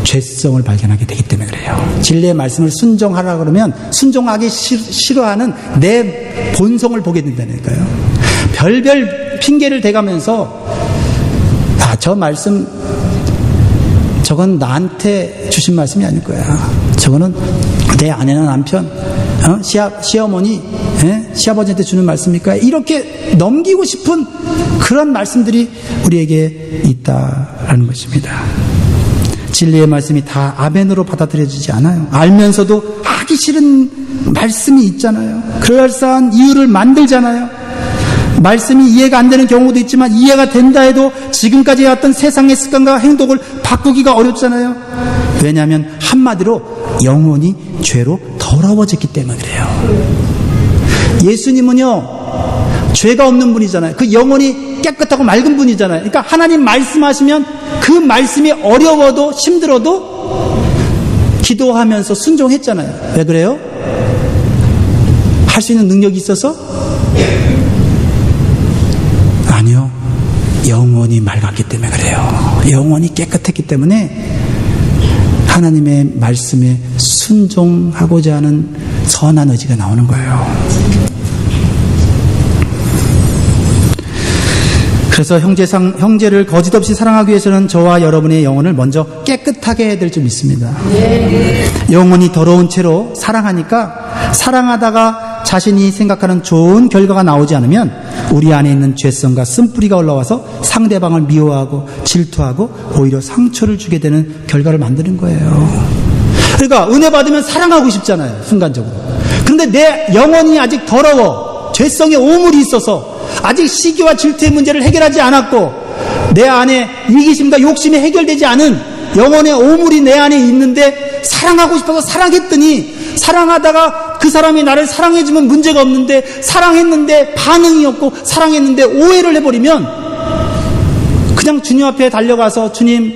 죄성을 발견하게 되기 때문에 그래요. 진리의 말씀을 순종하라 그러면 순종하기 싫어하는 내 본성을 보게 된다니까요. 별별 핑계를 대가면서 저 말씀 저건 나한테 주신 말씀이 아닐 거야. 저거는 내 아내나 남편, 시어머니, 시아버지한테 주는 말씀일까? 이렇게 넘기고 싶은 그런 말씀들이 우리에게 있다라는 것입니다. 진리의 말씀이 다 아멘으로 받아들여지지 않아요. 알면서도 하기 싫은 말씀이 있잖아요. 그럴싸한 이유를 만들잖아요. 말씀이 이해가 안 되는 경우도 있지만 이해가 된다 해도 지금까지 해왔던 세상의 습관과 행동을 바꾸기가 어렵잖아요. 왜냐하면 한마디로 영혼이 죄로 더러워졌기 때문에 그래요. 예수님은요, 죄가 없는 분이잖아요. 그 영혼이 깨끗하고 맑은 분이잖아요. 그러니까 하나님 말씀하시면 그 말씀이 어려워도 힘들어도 기도하면서 순종했잖아요. 왜 그래요? 할 수 있는 능력이 있어서? 아니요. 영혼이 맑았기 때문에 그래요. 영혼이 깨끗했기 때문에 하나님의 말씀에 순종하고자 하는 선한 의지가 나오는 거예요. 그래서 형제를 거짓 없이 사랑하기 위해서는 저와 여러분의 영혼을 먼저 깨끗하게 해야 될 줄 믿습니다. 영혼이 더러운 채로 사랑하니까 사랑하다가 자신이 생각하는 좋은 결과가 나오지 않으면 우리 안에 있는 죄성과 쓴뿌리가 올라와서 상대방을 미워하고 질투하고 오히려 상처를 주게 되는 결과를 만드는 거예요. 그러니까 은혜 받으면 사랑하고 싶잖아요, 순간적으로. 그런데 내 영혼이 아직 더러워, 죄성의 오물이 있어서 아직 시기와 질투의 문제를 해결하지 않았고 내 안에 이기심과 욕심이 해결되지 않은 영혼의 오물이 내 안에 있는데 사랑하고 싶어서 사랑했더니 사랑하다가 그 사람이 나를 사랑해주면 문제가 없는데 사랑했는데 반응이 없고 사랑했는데 오해를 해버리면 그냥 주님 앞에 달려가서 주님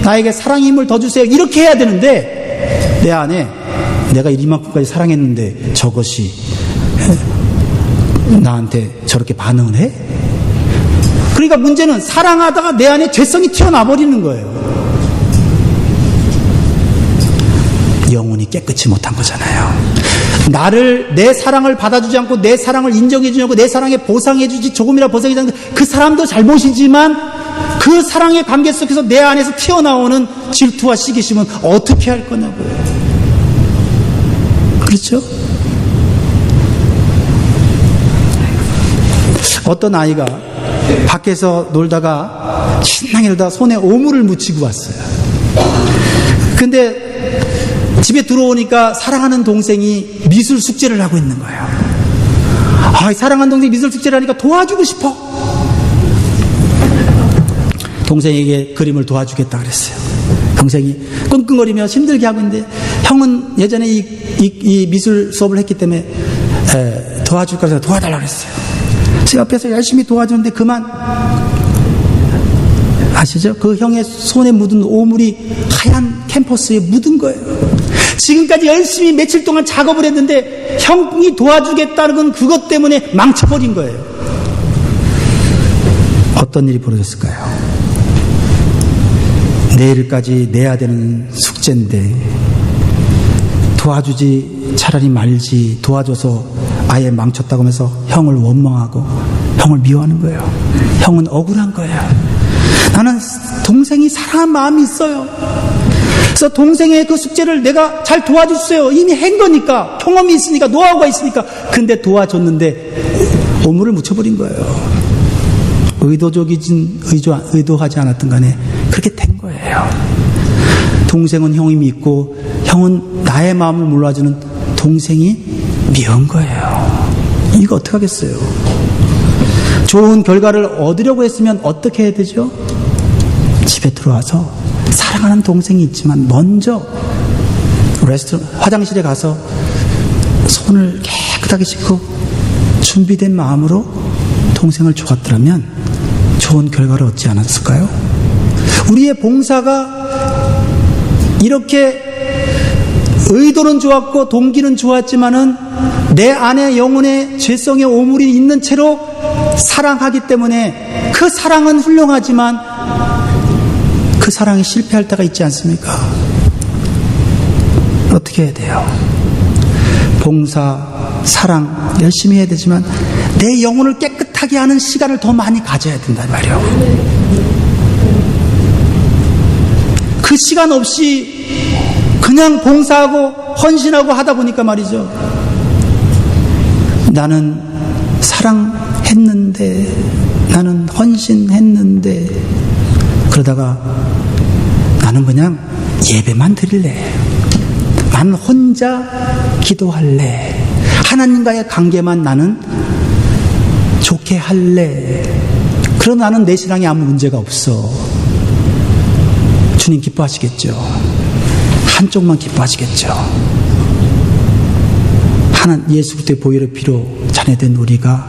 나에게 사랑의 힘을 더 주세요 이렇게 해야 되는데 내 안에 내가 이만큼까지 사랑했는데 저것이 나한테 저렇게 반응을 해? 그러니까 문제는 사랑하다가 내 안에 죄성이 튀어나와 버리는 거예요. 영혼이 깨끗이 못한 거잖아요. 내 사랑을 받아주지 않고 내 사랑을 인정해주지 않고 내 사랑에 보상해주지 조금이라도 보상해주지 않고 그 사람도 잘못이지만 그 사랑의 관계 속에서 내 안에서 튀어나오는 질투와 시기심은 어떻게 할 거냐고요. 그렇죠? 어떤 아이가 밖에서 놀다가 신나게 놀다가 손에 오물을 묻히고 왔어요. 근데 집에 들어오니까 사랑하는 동생이 미술 숙제를 하고 있는 거예요. 사랑하는 동생이 미술 숙제를 하니까 도와주고 싶어. 동생에게 그림을 도와주겠다 그랬어요. 동생이 끙끙거리며 힘들게 하고 있는데 형은 예전에 이 미술 수업을 했기 때문에 도와줄 거라서 도와달라고 그랬어요. 제 옆에서 열심히 도와주는데 그만 아시죠? 그 형의 손에 묻은 오물이 하얀 캔버스에 묻은 거예요. 지금까지 열심히 며칠 동안 작업을 했는데 형이 도와주겠다는 건 그것 때문에 망쳐버린 거예요. 어떤 일이 벌어졌을까요? 내일까지 내야 되는 숙제인데 도와주지 차라리 말지, 도와줘서 아예 망쳤다고 하면서 형을 원망하고 형을 미워하는 거예요. 형은 억울한 거예요. 나는 동생이 사랑하는 마음이 있어요. 그래서 동생의 그 숙제를 내가 잘 도와줬어요. 이미 한 거니까, 경험이 있으니까, 노하우가 있으니까. 근데 도와줬는데 오물을 묻혀버린 거예요. 의도적이진 의도하지 않았던 간에 그렇게 된 거예요. 동생은 형이 믿고 형은 나의 마음을 몰라주는 동생이 미운 거예요. 이거 어떻게 하겠어요? 좋은 결과를 얻으려고 했으면 어떻게 해야 되죠? 집에 들어와서 사랑하는 동생이 있지만 먼저 화장실에 가서 손을 깨끗하게 씻고 준비된 마음으로 동생을 좋았더라면 좋은 결과를 얻지 않았을까요? 우리의 봉사가 이렇게 의도는 좋았고 동기는 좋았지만은 내 안에 영혼의 죄성의 오물이 있는 채로 사랑하기 때문에 그 사랑은 훌륭하지만 그 사랑이 실패할 때가 있지 않습니까? 어떻게 해야 돼요? 봉사, 사랑 열심히 해야 되지만 내 영혼을 깨끗하게 하는 시간을 더 많이 가져야 된단 말이에요. 그 시간 없이 그냥 봉사하고 헌신하고 하다 보니까 말이죠. 나는 사랑했는데, 나는 헌신했는데, 그러다가 나는 그냥 예배만 드릴래. 나는 혼자 기도할래. 하나님과의 관계만 나는 좋게 할래. 그럼 나는 내 신앙에 아무 문제가 없어. 주님 기뻐하시겠죠. 한쪽만 기뻐하시겠죠. 예수 그리스도의 보혈의 피로 자녀된 우리가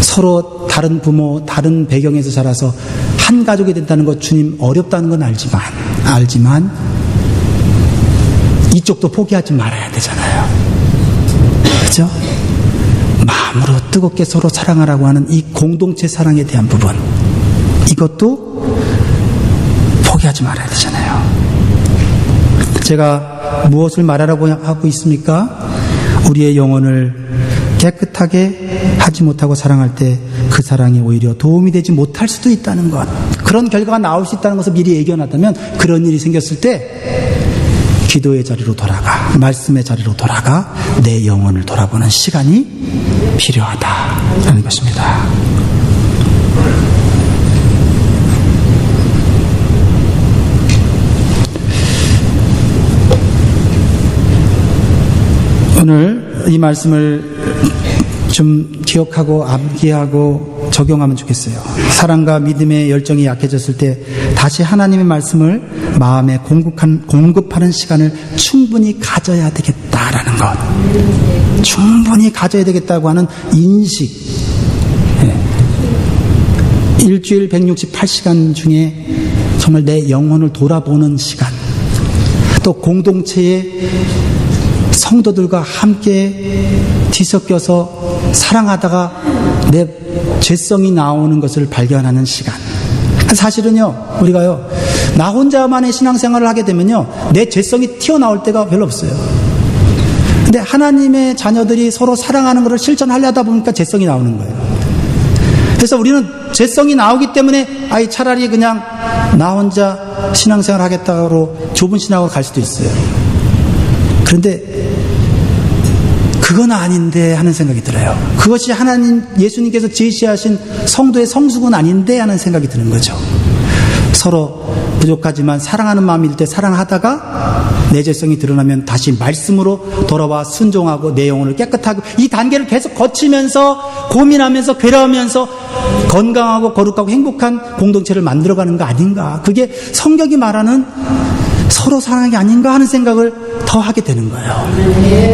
서로 다른 부모, 다른 배경에서 자라서 한 가족이 된다는 것 주님 어렵다는 건 알지만 이쪽도 포기하지 말아야 되잖아요. 그렇죠? 마음으로 뜨겁게 서로 사랑하라고 하는 이 공동체 사랑에 대한 부분, 이것도 포기하지 말아야 되잖아요. 제가 무엇을 말하라고 하고 있습니까? 우리의 영혼을 깨끗하게 하지 못하고 사랑할 때 그 사랑이 오히려 도움이 되지 못할 수도 있다는 것, 그런 결과가 나올 수 있다는 것을 미리 예견하다면 그런 일이 생겼을 때 기도의 자리로 돌아가, 말씀의 자리로 돌아가 내 영혼을 돌아보는 시간이 필요하다라는 것입니다. 오늘 이 말씀을 좀 기억하고 암기하고 적용하면 좋겠어요. 사랑과 믿음의 열정이 약해졌을 때 다시 하나님의 말씀을 마음에 공급하는 시간을 충분히 가져야 되겠다라는 것, 충분히 가져야 되겠다고 하는 인식. 일주일 168시간 중에 정말 내 영혼을 돌아보는 시간, 또 공동체의 성도들과 함께 뒤섞여서 사랑하다가 내 죄성이 나오는 것을 발견하는 시간. 사실은요, 우리가요, 나 혼자만의 신앙생활을 하게 되면요, 내 죄성이 튀어나올 때가 별로 없어요. 근데 하나님의 자녀들이 서로 사랑하는 것을 실천하려다 보니까 죄성이 나오는 거예요. 그래서 우리는 죄성이 나오기 때문에 차라리 그냥 나 혼자 신앙생활 하겠다고 좁은 신학으로 갈 수도 있어요. 그런데 그건 아닌데 하는 생각이 들어요. 그것이 하나님, 예수님께서 제시하신 성도의 성숙은 아닌데 하는 생각이 드는 거죠. 서로 부족하지만 사랑하는 마음일 때 사랑하다가 내 죄성이 드러나면 다시 말씀으로 돌아와 순종하고 내 영혼을 깨끗하고, 이 단계를 계속 거치면서 고민하면서 괴로우면서 건강하고 거룩하고 행복한 공동체를 만들어가는 거 아닌가. 그게 성경이 말하는 서로 사랑이 아닌가 하는 생각을 더 하게 되는 거예요.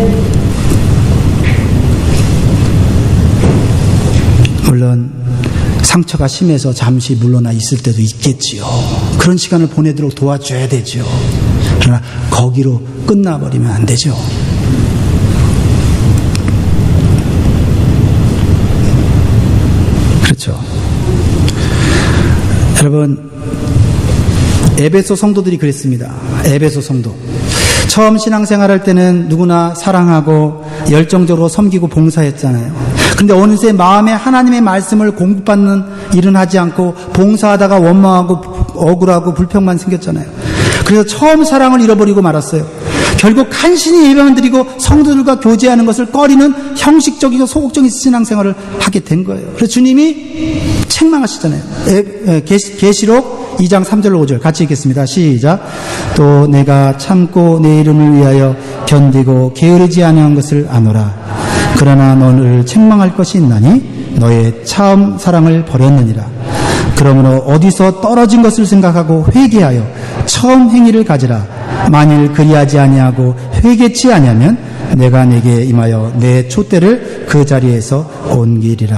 물론 상처가 심해서 잠시 물러나 있을 때도 있겠지요. 그런 시간을 보내도록 도와줘야 되죠. 그러나 거기로 끝나버리면 안 되죠. 그렇죠. 여러분, 에베소 성도들이 그랬습니다. 에베소 성도. 처음 신앙생활할 때는 누구나 사랑하고 열정적으로 섬기고 봉사했잖아요. 그런데 어느새 마음에 하나님의 말씀을 공부받는 일은 하지 않고 봉사하다가 원망하고 억울하고 불평만 생겼잖아요. 그래서 처음 사랑을 잃어버리고 말았어요. 결국 간신히 예배만 드리고 성도들과 교제하는 것을 꺼리는 형식적이고 소극적인 신앙생활을 하게 된 거예요. 그래서 주님이 책망하시잖아요. 계시록 2장 3절 5절 같이 읽겠습니다. 시작. 또 내가 참고 내 이름을 위하여 견디고 게으르지 아니한 것을 아노라. 그러나 너를 책망할 것이 있나니 너의 처음 사랑을 버렸느니라. 그러므로 어디서 떨어진 것을 생각하고 회개하여 처음 행위를 가지라. 만일 그리하지 아니하고 회개치 아니하면 내가 내게 임하여 내 촛대를 그 자리에서 옮기리라.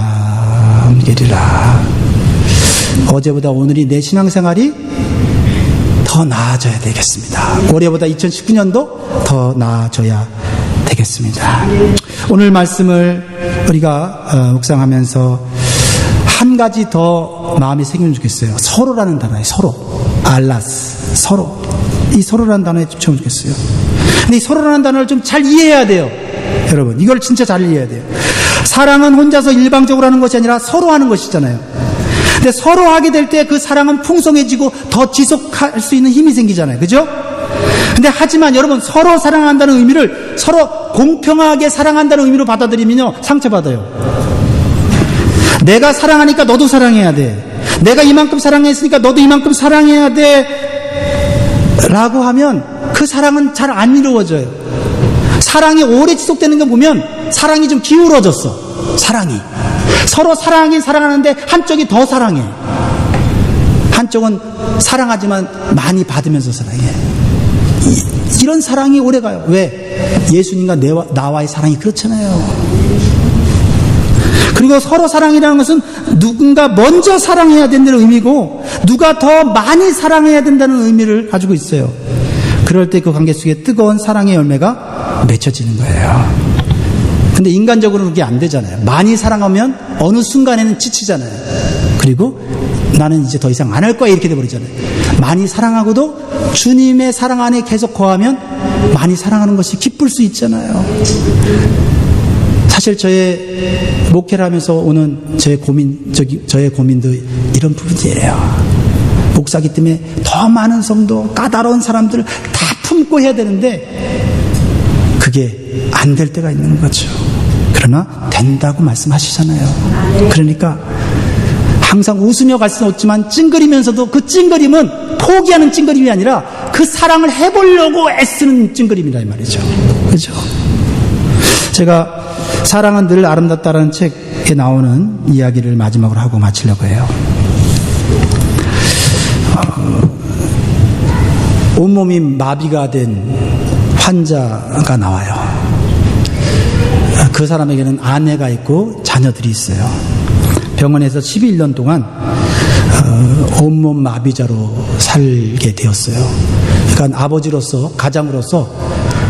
어제보다 오늘이 내 신앙생활이 더 나아져야 되겠습니다. 올해보다 2019년도 더 나아져야 되겠습니다. 오늘 말씀을 우리가 묵상하면서 한 가지 더 마음에 새기면 좋겠어요. 서로라는 단어에 서로. 알라스. 서로. 이 서로라는 단어에 집중하면 좋겠어요. 근데 이 서로라는 단어를 좀 잘 이해해야 돼요. 여러분, 이걸 진짜 잘 이해해야 돼요. 사랑은 혼자서 일방적으로 하는 것이 아니라 서로 하는 것이잖아요. 근데 서로 하게 될 때 그 사랑은 풍성해지고 더 지속할 수 있는 힘이 생기잖아요. 그죠? 근데 하지만 여러분, 서로 사랑한다는 의미를 서로 공평하게 사랑한다는 의미로 받아들이면요, 상처받아요. 내가 사랑하니까 너도 사랑해야 돼. 내가 이만큼 사랑했으니까 너도 이만큼 사랑해야 돼. 라고 하면 그 사랑은 잘 안 이루어져요. 사랑이 오래 지속되는 거 보면 사랑이 좀 기울어졌어. 사랑이. 서로 사랑하긴 사랑하는데 한쪽이 더 사랑해. 한쪽은 사랑하지만 많이 받으면서 사랑해. 이런 사랑이 오래가요. 왜? 예수님과 나와의 사랑이 그렇잖아요. 그리고 서로 사랑이라는 것은 누군가 먼저 사랑해야 된다는 의미고 누가 더 많이 사랑해야 된다는 의미를 가지고 있어요. 그럴 때 그 관계 속에 뜨거운 사랑의 열매가 맺혀지는 거예요. 근데 인간적으로는 그게 안 되잖아요. 많이 사랑하면 어느 순간에는 지치잖아요. 그리고 나는 이제 더 이상 안 할 거야 이렇게 돼버리잖아요. 많이 사랑하고도 주님의 사랑 안에 계속 거하면 많이 사랑하는 것이 기쁠 수 있잖아요. 사실 저의 목회를 하면서 오는 저의 고민도 이런 부분이에요. 목사기 때문에 더 많은 성도, 까다로운 사람들을 다 품고 해야 되는데 그게 안 될 때가 있는 거죠. 그러나 된다고 말씀하시잖아요. 그러니까 항상 웃으며 갈 수는 없지만 찡그리면서도 그 찡그림은 포기하는 찡그림이 아니라 그 사랑을 해보려고 애쓰는 찡그림이라 이 말이죠. 그렇죠? 제가 사랑은 늘 아름답다라는 책에 나오는 이야기를 마지막으로 하고 마치려고 해요. 온몸이 마비가 된 환자가 나와요. 그 사람에게는 아내가 있고 자녀들이 있어요. 병원에서 11년 동안 온몸 마비자로 살게 되었어요. 그러니까 아버지로서, 가장으로서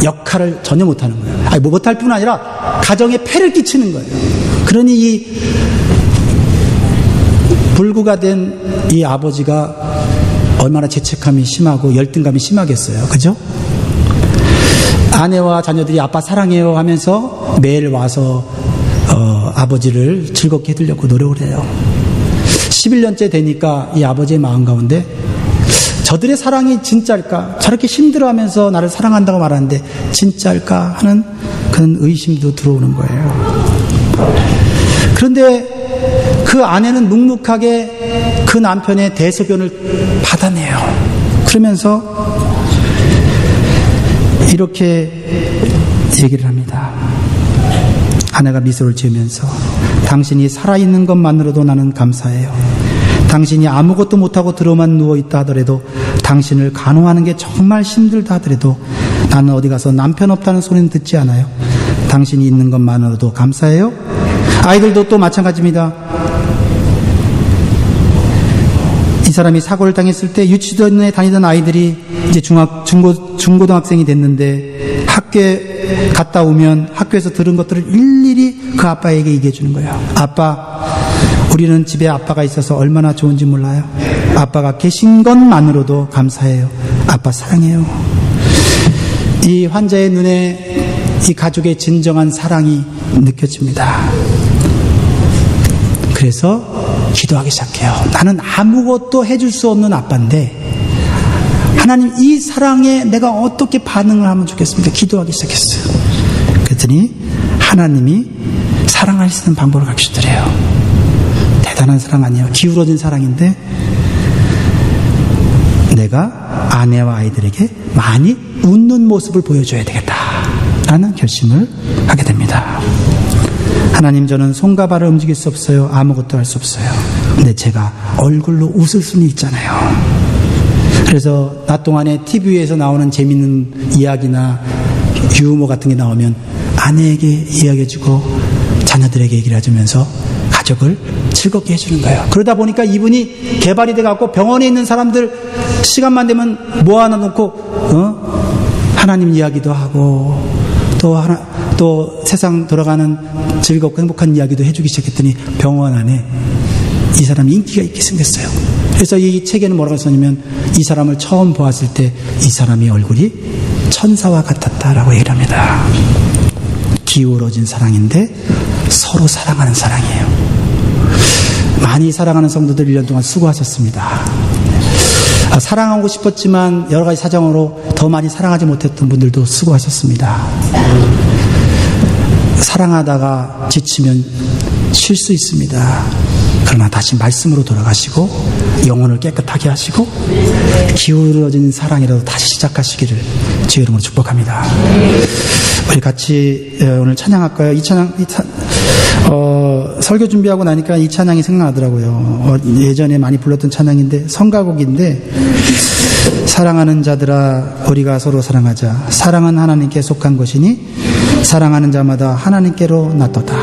역할을 전혀 못하는 거예요. 아니, 뭐 못할 뿐 아니라 가정에 폐를 끼치는 거예요. 그러니 이 불구가 된 이 아버지가 얼마나 죄책감이 심하고 열등감이 심하겠어요. 그죠? 아내와 자녀들이 아빠 사랑해요 하면서 매일 와서 아버지를 즐겁게 해드리려고 노력을 해요. 11년째 되니까 이 아버지의 마음 가운데 저들의 사랑이 진짜일까? 저렇게 힘들어하면서 나를 사랑한다고 말하는데 진짜일까? 하는 그런 의심도 들어오는 거예요. 그런데 그 아내는 묵묵하게 그 남편의 대소변을 받아내요. 그러면서 이렇게 얘기를 합니다. 아내가 미소를 지으면서 당신이 살아있는 것만으로도 나는 감사해요. 당신이 아무것도 못하고 들어만 누워있다 하더라도 당신을 간호하는 게 정말 힘들다 하더라도 나는 어디 가서 남편 없다는 소리는 듣지 않아요. 당신이 있는 것만으로도 감사해요. 아이들도 또 마찬가지입니다. 이 사람이 사고를 당했을 때 유치원에 다니던 아이들이 이제 중고등학생이 됐는데 학교에 갔다 오면 학교에서 들은 것들을 일일이 그 아빠에게 얘기해 주는 거예요. 아빠, 우리는 집에 아빠가 있어서 얼마나 좋은지 몰라요. 아빠가 계신 것만으로도 감사해요. 아빠 사랑해요. 이 환자의 눈에 이 가족의 진정한 사랑이 느껴집니다. 그래서 기도하기 시작해요. 나는 아무것도 해줄 수 없는 아빠인데 하나님, 이 사랑에 내가 어떻게 반응을 하면 좋겠습니까? 기도하기 시작했어요. 그랬더니 하나님이 사랑할 수 있는 방법을 가르쳐드려요. 대단한 사랑 아니에요. 기울어진 사랑인데, 내가 아내와 아이들에게 많이 웃는 모습을 보여줘야 되겠다 라는 결심을 하게 됩니다. 하나님, 저는 손과 발을 움직일 수 없어요. 아무것도 할 수 없어요. 근데 제가 얼굴로 웃을 수는 있잖아요. 그래서 낮 동안에 TV에서 나오는 재밌는 이야기나 유머 같은 게 나오면 아내에게 이야기해주고 자녀들에게 얘기를 해주면서 가족을 즐겁게 해주는 거예요. 그러다 보니까 이분이 개발이 돼갖고 병원에 있는 사람들 시간만 되면 모아놓고 하나님 이야기도 하고 또 세상 돌아가는 즐겁고 행복한 이야기도 해주기 시작했더니 병원 안에 이 사람이 인기가 있게 생겼어요. 그래서 이 책에는 뭐라고 썼냐면, 이 사람을 처음 보았을 때 이 사람의 얼굴이 천사와 같았다라고 얘기를 합니다. 기울어진 사랑인데 서로 사랑하는 사랑이에요. 많이 사랑하는 성도들 1년 동안 수고하셨습니다. 사랑하고 싶었지만 여러 가지 사정으로 더 많이 사랑하지 못했던 분들도 수고하셨습니다. 사랑하다가 지치면 쉴 수 있습니다. 그러나 다시 말씀으로 돌아가시고 영혼을 깨끗하게 하시고 기울어진 사랑이라도 다시 시작하시기를 주의 이름으로 축복합니다. 우리 같이 오늘 찬양할까요? 이 찬양 설교 준비하고 나니까 이 찬양이 생각나더라고요. 예전에 많이 불렀던 찬양인데, 성가곡인데, 사랑하는 자들아 우리가 서로 사랑하자. 사랑은 하나님께 속한 것이니 사랑하는 자마다 하나님께로 낫도다.